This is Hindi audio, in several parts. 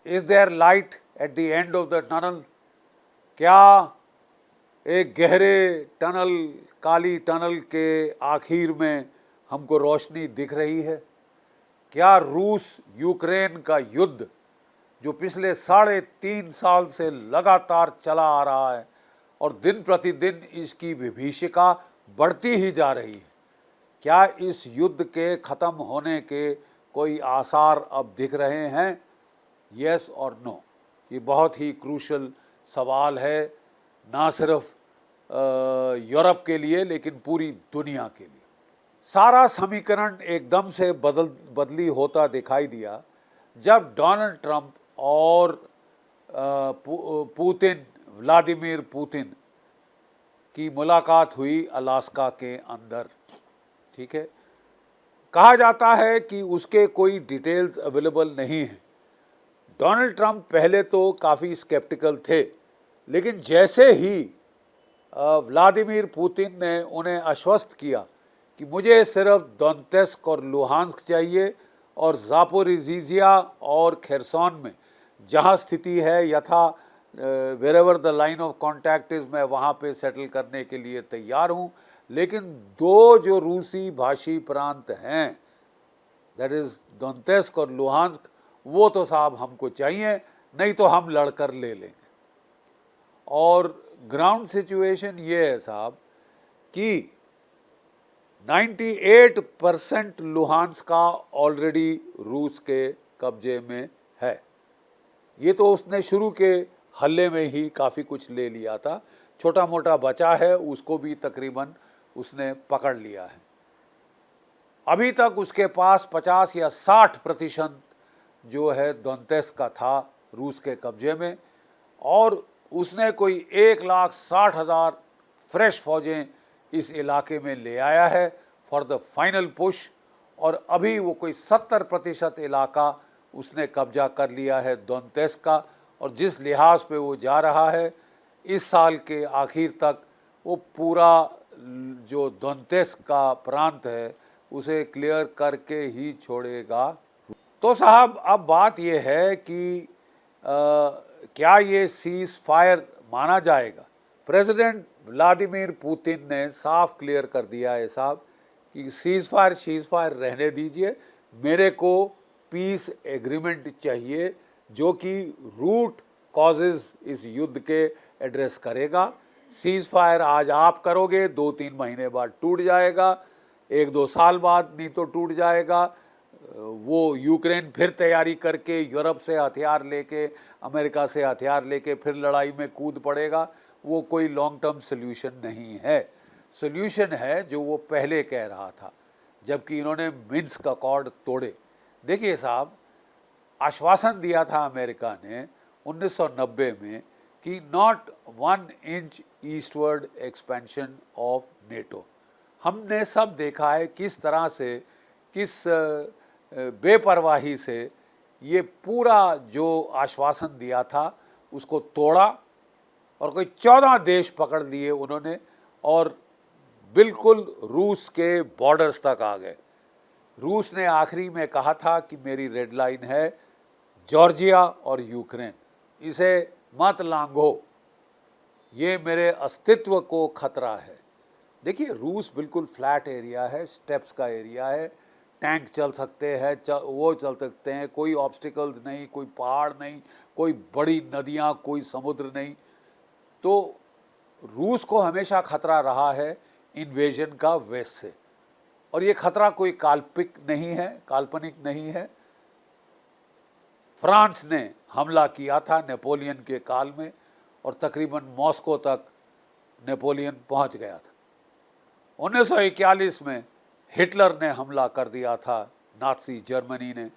Is there light at the end of the tunnel? क्या एक गहरे टनल, काली टनल के आखिर में हमको रोशनी दिख रही है? क्या रूस यूक्रेन का युद्ध जो पिछले 3.5 साल से लगातार चला आ रहा है और दिन प्रतिदिन इसकी विभीषिका बढ़ती ही जा रही है, क्या इस युद्ध के ख़त्म होने के कोई आसार अब दिख रहे हैं? येस और नो? ये बहुत ही क्रूशल सवाल है, ना सिर्फ यूरोप के लिए लेकिन पूरी दुनिया के लिए। सारा समीकरण एकदम से बदली होता दिखाई दिया जब डोनाल्ड ट्रंप और व्लादिमीर पुतिन की मुलाकात हुई अलास्का के अंदर। ठीक है, कहा जाता है कि उसके कोई डिटेल्स अवेलेबल नहीं हैं। डोनाल्ड ट्रंप पहले तो काफ़ी स्केप्टिकल थे, लेकिन जैसे ही व्लादिमीर पुतिन ने उन्हें आश्वस्त किया कि मुझे सिर्फ दोनेत्स्क और लुहांस्क चाहिए और ज़ापोरिज़िया और खेरसोन में जहां स्थिति है यथा wherever the line of contact is, मैं वहां पे सेटल करने के लिए तैयार हूं, लेकिन दो जो रूसी भाषी प्रांत हैं, दैट इज़ दोनेत्स्क और लुहांस्क, वो तो साहब हमको चाहिए, नहीं तो हम लड़कर ले लेंगे। और ग्राउंड सिचुएशन ये है साहब कि 98% लुहांस्क का ऑलरेडी रूस के कब्जे में है। ये तो उसने शुरू के हल्ले में ही काफ़ी कुछ ले लिया था, छोटा मोटा बचा है उसको भी तकरीबन उसने पकड़ लिया है। अभी तक उसके पास 50 या 60% जो है दोनेत्स्क का था रूस के कब्जे में, और उसने कोई 1,60,000 फ्रेश फौजें इस इलाके में ले आया है फॉर द फाइनल पुश, और अभी वो कोई 70% इलाका उसने कब्जा कर लिया है दोनेत्स्क का। और जिस लिहाज पे वो जा रहा है, इस साल के आखिर तक वो पूरा जो दोनेत्स्क का प्रांत है उसे क्लियर करके ही छोड़ेगा। तो साहब अब बात ये है कि क्या ये सीज फायर माना जाएगा? प्रेसिडेंट व्लादिमीर पुतिन ने साफ क्लियर कर दिया है साहब कि सीज फायर रहने दीजिए, मेरे को पीस एग्रीमेंट चाहिए जो कि रूट कॉजेज इस युद्ध के एड्रेस करेगा। सीज फायर आज आप करोगे, 2-3 महीने बाद टूट जाएगा, 1-2 साल बाद नहीं तो टूट जाएगा। वो यूक्रेन फिर तैयारी करके यूरोप से हथियार लेके, अमेरिका से हथियार लेके फिर लड़ाई में कूद पड़ेगा। वो कोई लॉन्ग टर्म सोल्यूशन नहीं है। सोल्यूशन है जो वो पहले कह रहा था, जबकि इन्होंने मिन्स्क अकॉर्ड तोड़े। देखिए साहब, आश्वासन दिया था अमेरिका ने 1990 में कि not 1 inch eastward expansion of NATO. हमने सब देखा है किस तरह से, किस बेपरवाही से ये पूरा जो आश्वासन दिया था उसको तोड़ा, और कोई 14 देश पकड़ लिए उन्होंने और बिल्कुल रूस के बॉर्डर्स तक आ गए। रूस ने आखिरी में कहा था कि मेरी रेड लाइन है जॉर्जिया और यूक्रेन, इसे मत लांघो, ये मेरे अस्तित्व को खतरा है। देखिए, रूस बिल्कुल फ्लैट एरिया है, स्टेप्स का एरिया है, टैंक चल सकते हैं, वो चल सकते हैं, कोई ऑब्स्टिकल्स नहीं, कोई पहाड़ नहीं, कोई बड़ी नदियाँ, कोई समुद्र नहीं। तो रूस को हमेशा खतरा रहा है इन्वेजन का वेस्ट से, और ये खतरा कोई काल्पनिक नहीं है। फ्रांस ने हमला किया था नेपोलियन के काल में, और तकरीबन मॉस्को तक नेपोलियन पहुंच गया था। 1941 में हिटलर ने हमला कर दिया था, नाज़ी जर्मनी ने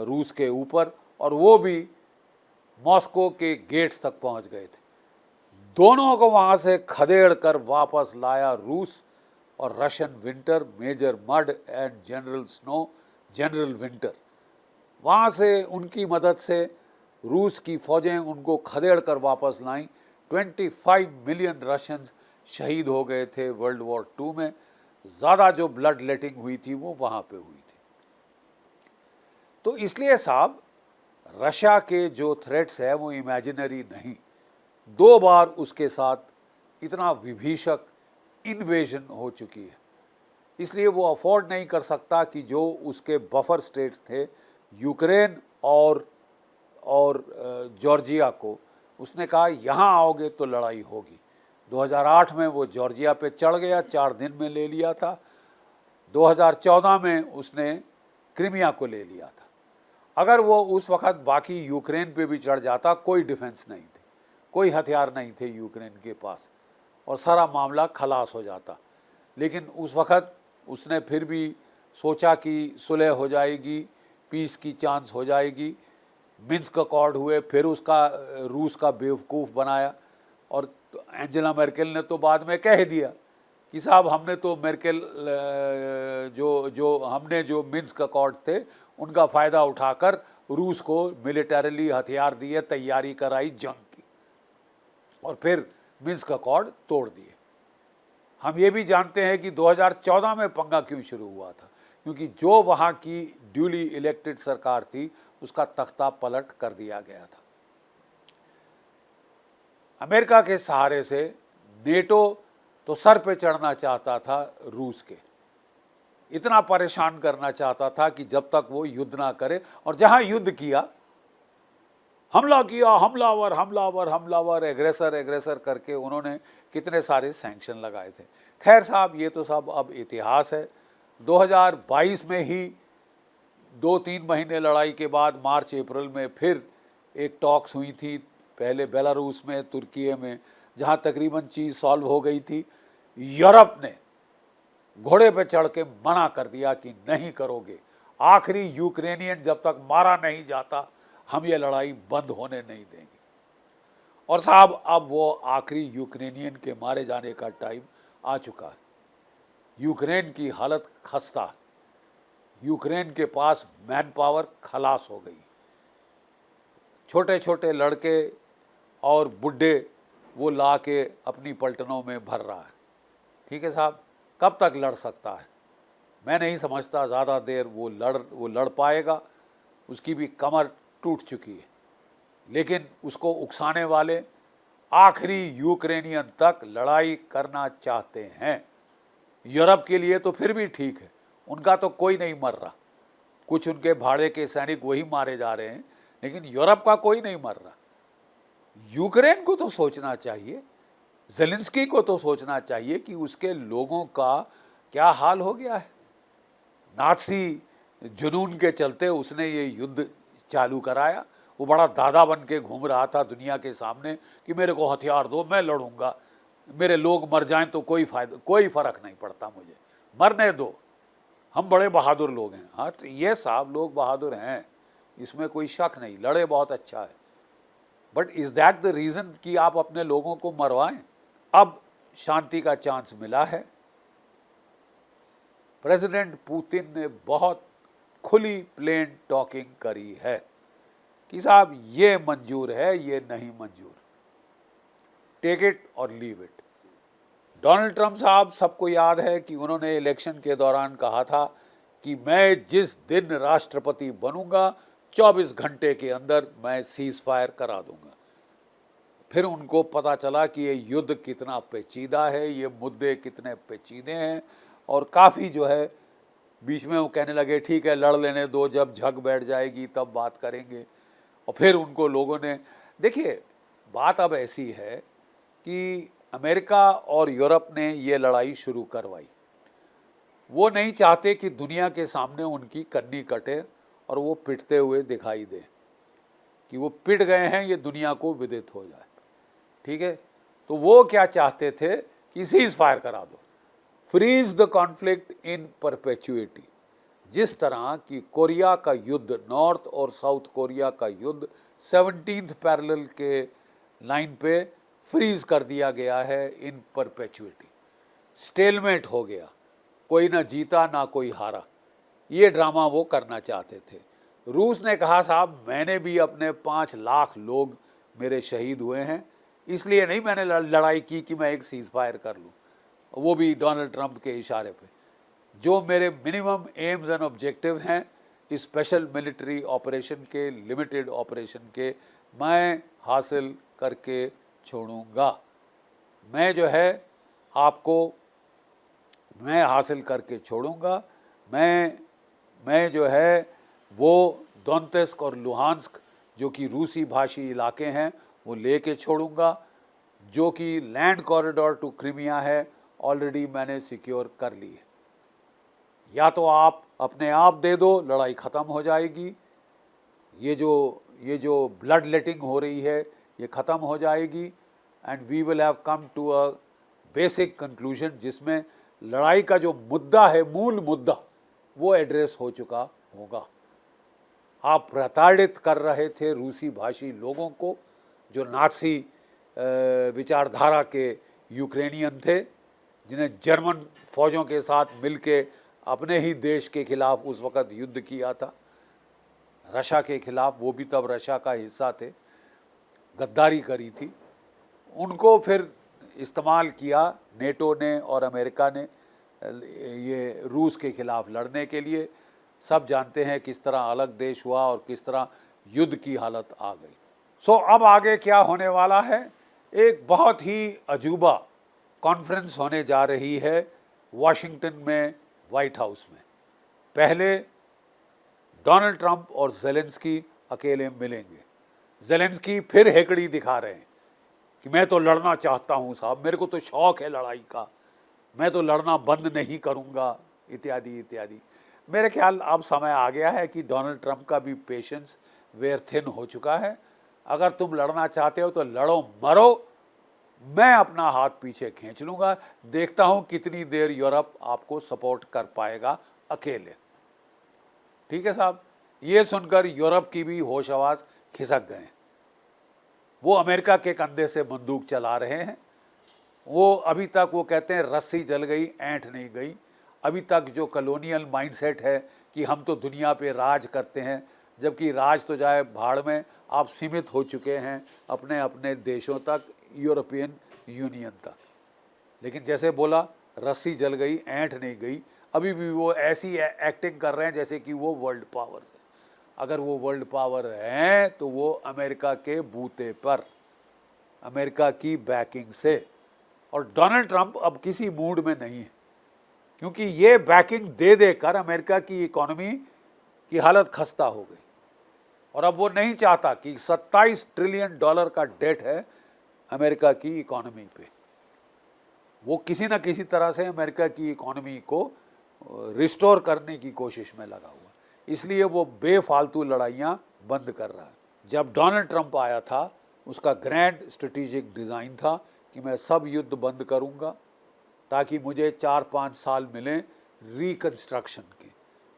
रूस के ऊपर, और वो भी मॉस्को के गेट्स तक पहुंच गए थे। दोनों को वहां से खदेड़ कर वापस लाया रूस, और Russian winter, major mud and general snow, general winter, वहाँ से उनकी मदद से रूस की फ़ौजें उनको खदेड़ कर वापस लाईं। 25 मिलियन रशियंस शहीद हो गए थे वर्ल्ड वॉर 2 में। ज़्यादा जो ब्लड लेटिंग हुई थी वो वहाँ पे हुई थी। तो इसलिए साहब रशिया के जो थ्रेट्स है वो इमेजिनरी नहीं, 2 बार उसके साथ इतना विभीषक इन्वेजन हो चुकी है, इसलिए वो अफोर्ड नहीं कर सकता कि जो उसके बफर स्टेट्स थे यूक्रेन और जॉर्जिया को, उसने कहा यहाँ आओगे तो लड़ाई होगी। 2008 में वो जॉर्जिया पे चढ़ गया, 4 दिन में ले लिया था। 2014 में उसने क्रीमिया को ले लिया था। अगर वो उस वक़्त बाकी यूक्रेन पे भी चढ़ जाता, कोई डिफेंस नहीं थे, कोई हथियार नहीं थे यूक्रेन के पास, और सारा मामला खलास हो जाता। लेकिन उस वक़्त उसने फिर भी सोचा कि सुलह हो जाएगी, पीस की चांस हो जाएगी। मिन्स्क अकॉर्ड हुए, फिर उसका रूस का बेवकूफ़ बनाया, और एंजेला मेर्केल ने तो बाद में कह दिया कि साहब हमने तो मेर्केल हमने जो मिन्स्क अकॉर्ड थे उनका फ़ायदा उठाकर रूस को मिलिटरीली हथियार दिए, तैयारी कराई जंग की, और फिर मिन्स्क अकॉर्ड तोड़ दिए। हम ये भी जानते हैं कि 2014 में पंगा क्यों शुरू हुआ था, क्योंकि जो वहाँ की ड्यूली इलेक्टेड सरकार थी उसका तख्ता पलट कर दिया गया था। अमेरिका के सहारे से नेटो तो सर पे चढ़ना चाहता था रूस के, इतना परेशान करना चाहता था कि जब तक वो युद्ध ना करे, और जहां युद्ध किया, हमला किया, हमलावर हमलावर हमलावर, एग्रेसर एग्रेसर करके उन्होंने कितने सारे सैंक्शन लगाए थे। खैर साहब, ये तो सब अब इतिहास है। 2022 में ही 2-3 महीने लड़ाई के बाद मार्च अप्रैल में फिर एक टॉक्स हुई थी, पहले बेलारूस में, तुर्की में, जहां तकरीबन चीज़ सॉल्व हो गई थी। यूरोप ने घोड़े पे चढ़ के मना कर दिया कि नहीं करोगे, आखिरी यूक्रेनियन जब तक मारा नहीं जाता हम ये लड़ाई बंद होने नहीं देंगे। और साहब, अब वो आखिरी यूक्रेनियन के मारे जाने का टाइम आ चुका है। यूक्रेन की हालत खस्ता, यूक्रेन के पास मैन पावर खलास हो गई, छोटे छोटे लड़के और बुढ़े वो ला के अपनी पलटनों में भर रहा है। ठीक है साहब, कब तक लड़ सकता है? मैं नहीं समझता ज़्यादा देर वो लड़ पाएगा, उसकी भी कमर टूट चुकी है। लेकिन उसको उकसाने वाले आखिरी यूक्रेनियन तक लड़ाई करना चाहते हैं। यूरोप के लिए तो फिर भी ठीक है, उनका तो कोई नहीं मर रहा, कुछ उनके भाड़े के सैनिक वही मारे जा रहे हैं, लेकिन यूरोप का कोई नहीं मर रहा। यूक्रेन को तो सोचना चाहिए, ज़ेलेंस्की को तो सोचना चाहिए कि उसके लोगों का क्या हाल हो गया है। नाज़ी जुनून के चलते उसने ये युद्ध चालू कराया। वो बड़ा दादा बन के घूम रहा था दुनिया के सामने कि मेरे को हथियार दो, मैं लड़ूंगा, मेरे लोग मर जाएं तो कोई फ़र्क नहीं पड़ता, मुझे मरने दो, हम बड़े बहादुर लोग हैं। हाँ, तो ये साहब लोग बहादुर हैं, इसमें कोई शक नहीं, लड़े बहुत अच्छा है, but is that the reason कि आप अपने लोगों को मरवाएं? अब शांति का चांस मिला है। प्रेसिडेंट पुतिन ने बहुत खुली प्लेन टॉकिंग करी है कि साहब ये मंजूर है, ये नहीं मंजूर, टेक इट और लीव इट। डोनाल्ड ट्रंप साहब, सबको याद है कि उन्होंने इलेक्शन के दौरान कहा था कि मैं जिस दिन राष्ट्रपति बनूंगा 24 घंटे के अंदर मैं सीज फायर करा दूंगा। फिर उनको पता चला कि ये युद्ध कितना पेचीदा है, ये मुद्दे कितने पेचीदे हैं, और काफ़ी जो है बीच में वो कहने लगे ठीक है लड़ लेने दो, जब झग बैठ जाएगी तब बात करेंगे। और फिर उनको लोगों ने, देखिए बात अब ऐसी है कि अमेरिका और यूरोप ने ये लड़ाई शुरू करवाई, वो नहीं चाहते कि दुनिया के सामने उनकी कन्नी कटे और वो पिटते हुए दिखाई दे कि वो पिट गए हैं, ये दुनिया को विदित हो जाए। ठीक है, तो वो क्या चाहते थे कि सीज फायर करा दो, freeze the conflict in perpetuity. जिस तरह की कोरिया का युद्ध, नॉर्थ और साउथ कोरिया का युद्ध 17th पैरेलल के लाइन पे फ्रीज कर दिया गया है इन परपेचुइटी, स्टेलमेट हो गया, कोई ना जीता ना कोई हारा, ये ड्रामा वो करना चाहते थे। रूस ने कहा साहब मैंने भी अपने 5 लाख लोग मेरे शहीद हुए हैं, इसलिए नहीं मैंने लड़ाई की कि मैं एक सीज फायर कर लूँ, वो भी डोनाल्ड ट्रंप के इशारे पे। जो मेरे मिनिमम एम्स एंड ऑब्जेक्टिव हैं इस स्पेशल मिलिट्री ऑपरेशन के, लिमिटेड ऑपरेशन के मैं हासिल करके छोड़ूंगा। मैं जो है आपको मैं हासिल करके छोड़ूंगा। मैं जो है वो दोनेत्स्क और लुहांस्क जो कि रूसी भाषी इलाके हैं वो लेके छोड़ूंगा। जो कि लैंड कॉरिडोर टू क्रीमिया है ऑलरेडी मैंने सिक्योर कर ली है। या तो आप अपने आप दे दो, लड़ाई ख़त्म हो जाएगी। ये जो ब्लड लेटिंग हो रही है ये ख़त्म हो जाएगी and we will have come to a basic conclusion जिसमें लड़ाई का जो मुद्दा है, मूल मुद्दा, वो एड्रेस हो चुका होगा। आप प्रताड़ित कर रहे थे रूसी भाषी लोगों को जो नाज़ी विचारधारा के यूक्रेनियन थे, जिन्हें जर्मन फौजों के साथ मिलके अपने ही देश के खिलाफ उस वक़्त युद्ध किया था, रशिया के खिलाफ। वो भी तब रशिया का हिस्सा थे, गद्दारी करी थी। उनको फिर इस्तेमाल किया नेटो ने और अमेरिका ने ये रूस के खिलाफ लड़ने के लिए। सब जानते हैं किस तरह अलग देश हुआ और किस तरह युद्ध की हालत आ गई। सो अब आगे क्या होने वाला है? एक बहुत ही अजूबा कॉन्फ्रेंस होने जा रही है वाशिंगटन में, वाइट हाउस में। पहले डोनाल्ड ट्रंप और ज़ेलेंस्की अकेले मिलेंगे। ज़ेलेंस्की फिर हेकड़ी दिखा रहे हैं कि मैं तो लड़ना चाहता हूँ साहब, मेरे को तो शौक़ है लड़ाई का, मैं तो लड़ना बंद नहीं करूँगा, इत्यादि इत्यादि। मेरे ख्याल अब समय आ गया है कि डोनाल्ड ट्रंप का भी पेशेंस वेयर थिन हो चुका है। अगर तुम लड़ना चाहते हो तो लड़ो मरो, मैं अपना हाथ पीछे खींच लूँगा। देखता हूँ कितनी देर यूरोप आपको सपोर्ट कर पाएगा अकेले। ठीक है साहब। ये सुनकर यूरोप की भी होश आवाज़ खिसक गए। वो अमेरिका के कंधे से बंदूक चला रहे हैं। वो अभी तक वो कहते हैं रस्सी जल गई ऐंठ नहीं गई। अभी तक जो कॉलोनियल माइंडसेट है कि हम तो दुनिया पे राज करते हैं, जबकि राज तो जाए भाड़ में। आप सीमित हो चुके हैं अपने अपने देशों तक, यूरोपियन यूनियन तक। लेकिन जैसे बोला रस्सी जल गई ऐंठ नहीं गई, अभी भी वो ऐसी एक्टिंग कर रहे हैं जैसे कि वो वर्ल्ड पावर है। अगर वो वर्ल्ड पावर हैं तो वो अमेरिका के बूते पर, अमेरिका की बैकिंग से। और डोनाल्ड ट्रंप अब किसी मूड में नहीं है, क्योंकि ये बैकिंग दे देकर अमेरिका की इकोनॉमी की हालत खस्ता हो गई। और अब वो नहीं चाहता कि 27 ट्रिलियन डॉलर का डेट है अमेरिका की इकोनॉमी पे। वो किसी न किसी तरह से अमेरिका की इकोनॉमी को रिस्टोर करने की कोशिश में लगा हुआ, इसलिए वो बेफालतू लड़ाइयाँ बंद कर रहा है। जब डोनाल्ड ट्रंप आया था उसका ग्रैंड स्ट्रेटेजिक डिज़ाइन था कि मैं सब युद्ध बंद करूँगा ताकि मुझे 4-5 साल मिलें रिकन्स्ट्रक्शन के,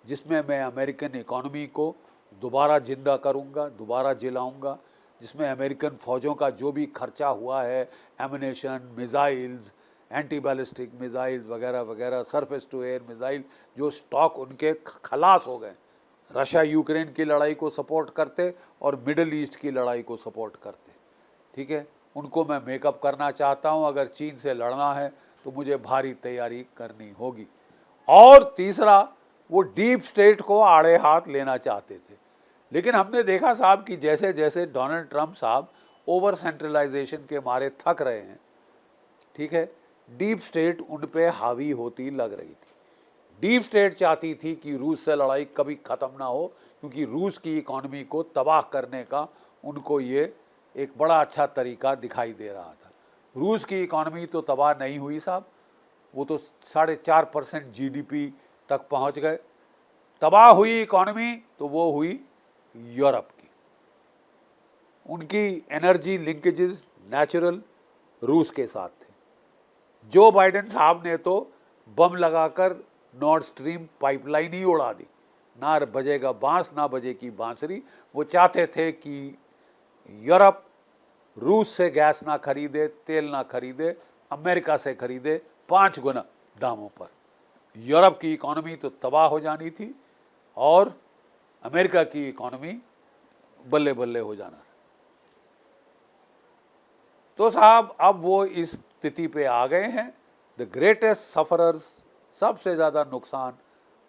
जिसमें मैं अमेरिकन इकोनॉमी को दोबारा जिंदा करूँगा, दोबारा जिलाऊँगा, जिसमें अमेरिकन फ़ौजों का जो भी खर्चा हुआ है, ammunition, missiles, anti ballistic missile वगैरह वगैरह, सरफेस टू एयर मिज़ाइल, जो स्टॉक उनके खलास हो गए। रशिया यूक्रेन की लड़ाई को सपोर्ट करते और मिडल ईस्ट की लड़ाई को सपोर्ट करते। ठीक है, उनको मैं मेकअप करना चाहता हूँ। अगर चीन से लड़ना है तो मुझे भारी तैयारी करनी होगी। और तीसरा, वो डीप स्टेट को आड़े हाथ लेना चाहते थे। लेकिन हमने देखा साहब कि जैसे जैसे डोनाल्ड ट्रंप साहब ओवर सेंट्रलाइजेशन के मारे थक रहे हैं, ठीक है, डीप स्टेट उन पे हावी होती लग रही थी। डीप स्टेट चाहती थी कि रूस से लड़ाई कभी ख़त्म ना हो, क्योंकि रूस की इकोनॉमी को तबाह करने का उनको ये एक बड़ा अच्छा तरीका दिखाई दे रहा था। रूस की इकोनॉमी तो तबाह नहीं हुई साहब, वो तो 4.5% GDP तक पहुंच गए। तबाह हुई इकोनॉमी तो वो हुई यूरोप की। उनकी एनर्जी लिंकेजेस नेचुरल रूस के साथ थे। जो बाइडेन साहब ने तो बम लगाकर नॉर्थ स्ट्रीम पाइपलाइन ही उड़ा दी, ना बजेगा बांस ना बजेगी बांसुरी। वो चाहते थे कि यूरोप रूस से गैस ना खरीदे, तेल ना खरीदे, अमेरिका से खरीदे 5 गुना दामों पर। यूरोप की इकोनॉमी तो तबाह हो जानी थी और अमेरिका की इकोनॉमी बल्ले बल्ले हो जाना था। तो साहब अब वो इस स्थिति पे आ गए हैं। द ग्रेटेस्ट सफरर्स, सबसे ज़्यादा नुकसान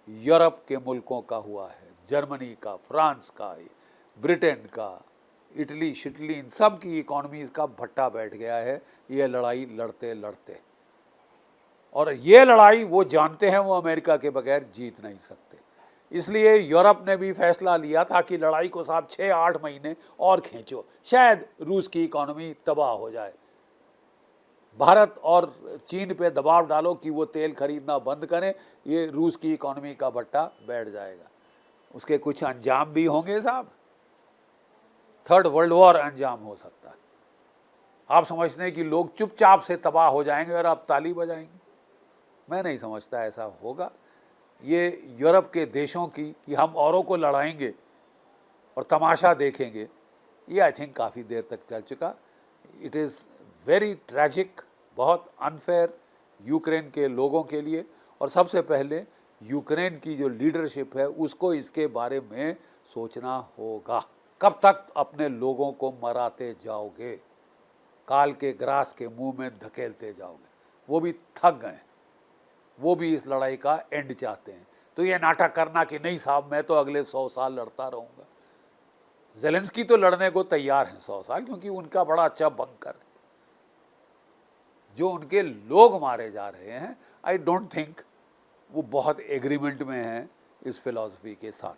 यूरोप के मुल्कों का हुआ है, जर्मनी का, फ्रांस का, ब्रिटेन का, इटली शिटली, इन सब की इकोनॉमीज का भट्टा बैठ गया है ये लड़ाई लड़ते लड़ते। और ये लड़ाई वो जानते हैं वो अमेरिका के बगैर जीत नहीं सकते। इसलिए यूरोप ने भी फैसला लिया था कि लड़ाई को साहब 6-8 महीने और खींचो, शायद रूस की इकोनॉमी तबाह हो जाए। भारत और चीन पे दबाव डालो कि वो तेल खरीदना बंद करें, ये रूस की इकोनॉमी का भट्टा बैठ जाएगा। उसके कुछ अंजाम भी होंगे साहब, थर्ड वर्ल्ड वॉर अंजाम हो सकता है। आप समझते हैं कि लोग चुपचाप से तबाह हो जाएंगे और आप ताली बजाएंगे? मैं नहीं समझता ऐसा होगा। ये यूरोप के देशों की कि हम औरों को लड़ाएंगे और तमाशा देखेंगे, ये आई थिंक काफ़ी देर तक चल चुका। इट इज़ वेरी ट्रैजिक, बहुत अनफेयर यूक्रेन के लोगों के लिए, और सबसे पहले यूक्रेन की जो लीडरशिप है उसको इसके बारे में सोचना होगा। कब तक अपने लोगों को मराते जाओगे, काल के ग्रास के मुंह में धकेलते जाओगे? वो भी थक गए, वो भी इस लड़ाई का एंड चाहते हैं। तो ये नाटक करना कि नहीं साहब मैं तो अगले 100 साल लड़ता रहूँगा। ज़ेलेंस्की तो लड़ने को तैयार हैं 100 साल, क्योंकि उनका बड़ा अच्छा बंकर है। जो उनके लोग मारे जा रहे हैं, आई डोंट थिंक वो बहुत एग्रीमेंट में हैं इस फिलॉसफी के साथ।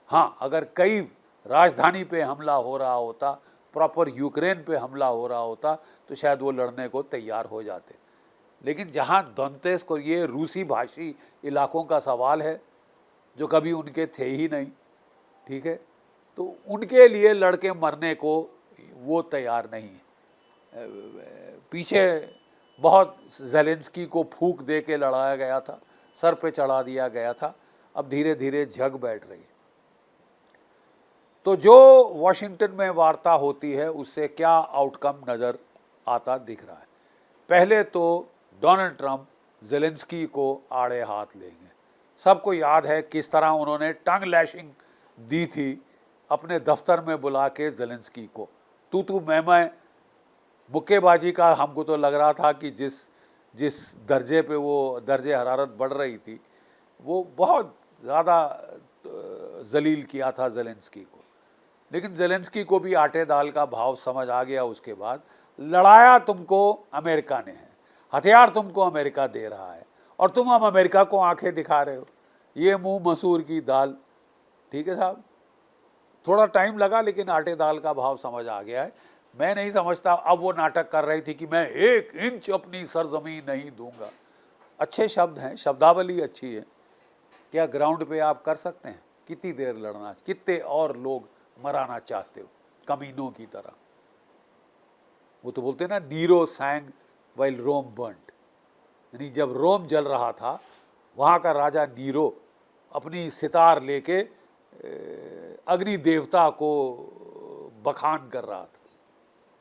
हाँ, अगर कई राजधानी पे हमला हो रहा होता, प्रॉपर यूक्रेन पे हमला हो रहा होता, तो शायद वो लड़ने को तैयार हो जाते। लेकिन जहाँ दोनेत्स्क को, ये रूसी भाषी इलाकों का सवाल है जो कभी उनके थे ही नहीं, ठीक है, तो उनके लिए लड़के मरने को वो तैयार नहीं है। पीछे बहुत ज़ेलेंस्की को फूंक दे के लड़ाया गया था, सर पे चढ़ा दिया गया था, अब धीरे धीरे झग बैठ रही है। तो जो वॉशिंगटन में वार्ता होती है उससे क्या आउटकम नज़र आता दिख रहा है? पहले तो डोनाल्ड ट्रंप ज़ेलेंस्की को आड़े हाथ लेंगे। सबको याद है किस तरह उन्होंने टंग लैशिंग दी थी अपने दफ्तर में बुला के ज़ेलेंस्की को। तू मैं मुक्केबाजी का हमको तो लग रहा था कि जिस दर्जे पे वो दर्जे हरारत बढ़ रही थी, वो बहुत ज़्यादा जलील किया था ज़ेलेंस्की को। लेकिन ज़ेलेंस्की को भी आटे दाल का भाव समझ आ गया। उसके बाद लड़ाया तुमको अमेरिका ने है, हथियार तुमको अमेरिका दे रहा है, और तुम अब अमेरिका को आंखें दिखा रहे हो। ये मुंह मसूर की दाल, ठीक है साहब, थोड़ा टाइम लगा लेकिन आटे दाल का भाव समझ आ गया है। मैं नहीं समझता अब वो नाटक कर रही थी कि मैं 1 इंच अपनी सरजमीन नहीं दूंगा। अच्छे शब्द हैं, शब्दावली अच्छी है, क्या ग्राउंड पे आप कर सकते हैं? कितनी देर लड़ना, कितने और लोग मराना चाहते हो कमीनों की तरह? वो तो बोलते हैं ना, नीरो सैंग वाइल रोम बर्न्ड, यानी जब रोम जल रहा था वहाँ का राजा नीरो अपनी सितार लेके अग्नि देवता को बखान कर रहा था,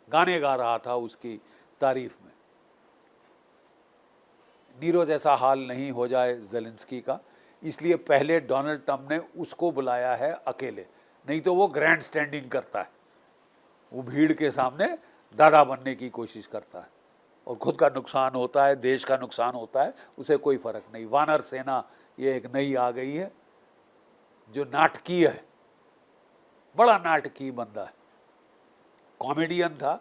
गाने गा रहा था उसकी तारीफ में। नीरो जैसा हाल नहीं हो जाए ज़ेलेंस्की का, इसलिए पहले डोनाल्ड ट्रंप ने उसको बुलाया है अकेले, नहीं तो वो ग्रैंड स्टैंडिंग करता है, वो भीड़ के सामने दादा बनने की कोशिश करता है, और खुद का नुकसान होता है, देश का नुकसान होता है, उसे कोई फ़र्क नहीं। वानर सेना ये एक नई आ गई है जो नाटकीय है, बड़ा नाटकीय बंदा है, कॉमेडियन था,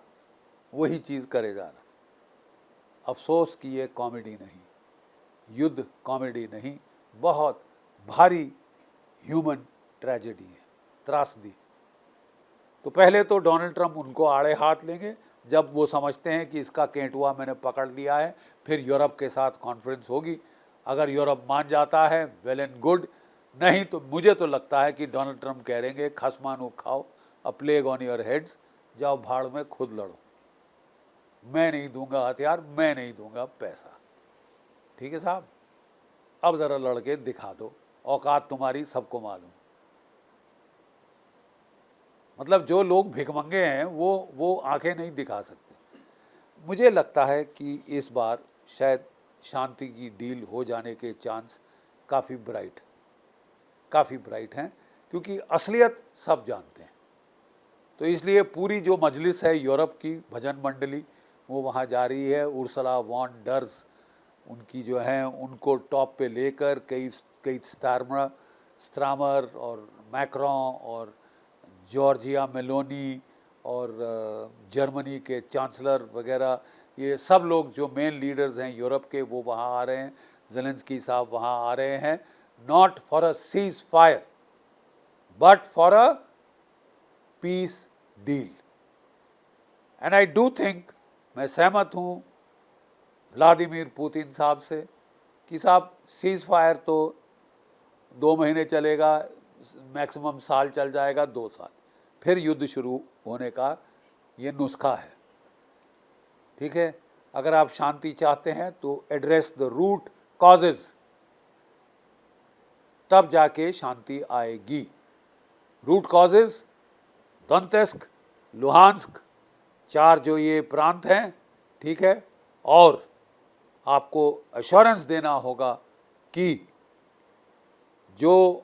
वही चीज़ करे जा रहा। अफसोस कि ये कॉमेडी नहीं, युद्ध कॉमेडी नहीं, बहुत भारी ह्यूमन ट्रेजेडी है, त्रासदी। तो पहले तो डोनाल्ड ट्रंप उनको आड़े हाथ लेंगे, जब वो समझते हैं कि इसका केंटुआ मैंने पकड़ लिया है, फिर यूरोप के साथ कॉन्फ्रेंस होगी। अगर यूरोप मान जाता है वेल एंड गुड, नहीं तो मुझे तो लगता है कि डोनाल्ड ट्रंप कह रहेंगे खसमानो खाओ, अ प्लेग ऑन योर हेड्स, जाओ भाड़ में खुद लड़ो, मैं नहीं दूंगा हथियार, मैं नहीं दूंगा पैसा। ठीक है साहब, अब ज़रा लड़के दिखा दो, औकात तुम्हारी सबको मालूम। मतलब जो लोग भिखमंगे हैं वो आंखें नहीं दिखा सकते। मुझे लगता है कि इस बार शायद शांति की डील हो जाने के चांस काफ़ी ब्राइट हैं, क्योंकि असलियत सब जानते हैं। तो इसलिए पूरी जो मजलिस है यूरोप की भजन मंडली, वो वहाँ जा रही है। उर्सुला वॉन डर्स उनकी जो हैं, उनको टॉप पे लेकर कई स्ट्रामर और मैक्रों और जॉर्जिया मेलोनी और जर्मनी के चांसलर वगैरह, ये सब लोग जो मेन लीडर्स हैं यूरोप के, वो वहाँ आ रहे हैं। ज़ेलेंस्की साहब वहाँ आ रहे हैं, not for a cease fire but for a peace deal. And I do think, मैं सहमत हूँ व्लादिमीर पुतिन साहब से कि साहब सीज फायर तो 2 महीने चलेगा, मैक्सिमम साल चल जाएगा, 2 साल, फिर युद्ध शुरू होने का ये नुस्खा है। ठीक है, अगर आप शांति चाहते हैं तो एड्रेस द रूट कॉजेज, तब जाके शांति आएगी। रूट कॉजेज दोनेत्स्क, लुहांस्क, 4 जो ये प्रांत हैं, ठीक है, और आपको एश्योरेंस देना होगा कि जो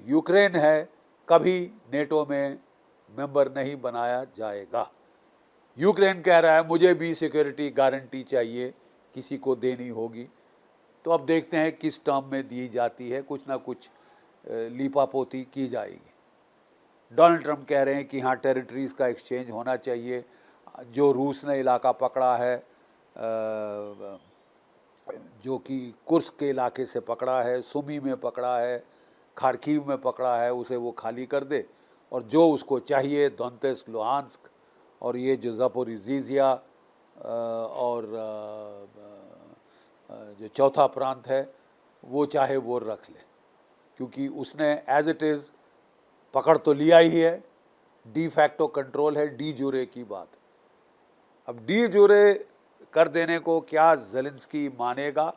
यूक्रेन है कभी नेटो में मेंबर नहीं बनाया जाएगा। यूक्रेन कह रहा है मुझे भी सिक्योरिटी गारंटी चाहिए, किसी को देनी होगी, तो अब देखते हैं किस टर्म में दी जाती है, कुछ ना कुछ लीपापोती की जाएगी। डोनाल्ड ट्रंप कह रहे हैं कि हाँ टेरिटरीज़ का एक्सचेंज होना चाहिए। जो रूस ने इलाका पकड़ा है, जो कि कुर्स्क के इलाके से पकड़ा है, सुमी में पकड़ा है, खार्किव में पकड़ा है, उसे वो खाली कर दे, और जो उसको चाहिए दोनेत्स्क, लुहांस्क और ये जो ज़पोरिज़िया और जो चौथा प्रांत है वो चाहे वो रख ले, क्योंकि उसने एज इट इज़ पकड़ तो लिया ही है, डी फैक्टो कंट्रोल है, डी जूरे की बात। अब डी जूरे कर देने को क्या ज़ेलेंस्की मानेगा?